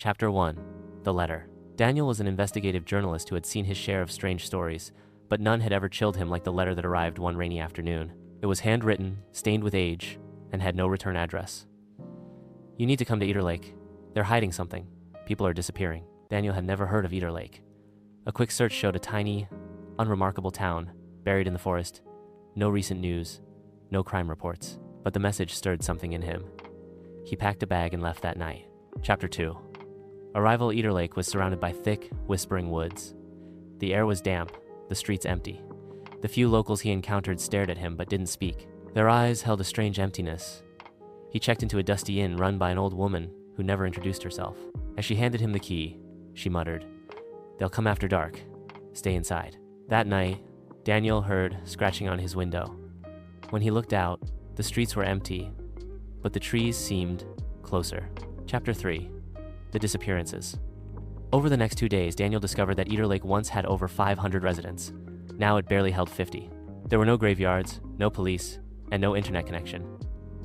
Chapter 1. The Letter. Daniel was an investigative journalist who had seen his share of strange stories, but none had ever chilled him like the letter that arrived one rainy afternoon. It was handwritten, stained with age, and had no return address. "You need to come to Eater Lake. They're hiding something. People are disappearing." Daniel had never heard of Eater Lake. A quick search showed a tiny, unremarkable town, buried in the forest. No recent news, no crime reports. But the message stirred something in him. He packed a bag and left that night. Chapter 2. Arrival at Eater Lake was surrounded by thick, whispering woods. The air was damp, the streets empty. The few locals he encountered stared at him but didn't speak. Their eyes held a strange emptiness. He checked into a dusty inn run by an old woman who never introduced herself. As she handed him the key, she muttered, "They'll come after dark. Stay inside." That night, Daniel heard scratching on his window. When he looked out, the streets were empty, but the trees seemed closer. Chapter 3. The Disappearances. Over the next 2 days, Daniel discovered that Eater Lake once had over 500 residents. Now it barely held 50. There were no graveyards, no police, and no internet connection.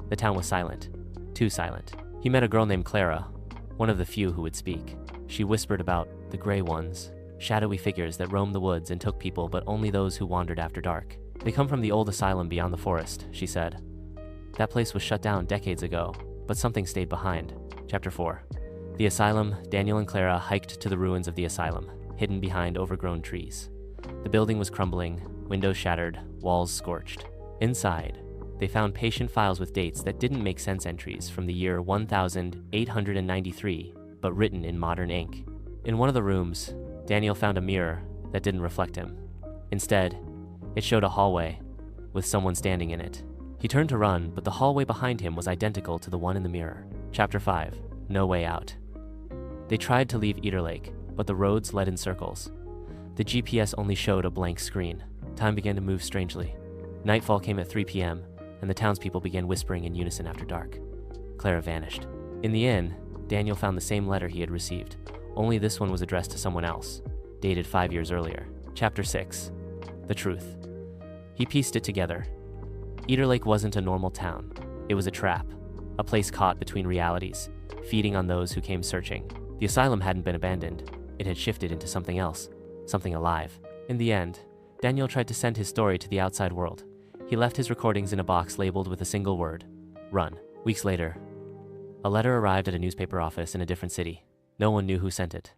The town was silent. Too silent. He met a girl named Clara, one of the few who would speak. She whispered about the Gray Ones, shadowy figures that roamed the woods and took people, but only those who wandered after dark. "They come from the old asylum beyond the forest," she said. "That place was shut down decades ago, but something stayed behind." Chapter 4. The asylum. Daniel and Clara hiked to the ruins of the asylum, hidden behind overgrown trees. The building was crumbling, windows shattered, walls scorched. Inside, they found patient files with dates that didn't make sense, entries from the year 1893, but written in modern ink. In one of the rooms, Daniel found a mirror that didn't reflect him. Instead, it showed a hallway with someone standing in it. He turned to run, but the hallway behind him was identical to the one in the mirror. Chapter 5. No Way Out. They tried to leave Eater Lake, but the roads led in circles. The GPS only showed a blank screen. Time began to move strangely. Nightfall came at 3 p.m., and the townspeople began whispering in unison after dark. Clara vanished. In the inn, Daniel found the same letter he had received, only this one was addressed to someone else, dated 5 years earlier. Chapter 6. The Truth. He pieced it together. Eater Lake wasn't a normal town. It was a trap, a place caught between realities, feeding on those who came searching. The asylum hadn't been abandoned. It had shifted into something else, something alive. In the end, Daniel tried to send his story to the outside world. He left his recordings in a box labeled with a single word: run. Weeks later, a letter arrived at a newspaper office in a different city. No one knew who sent it.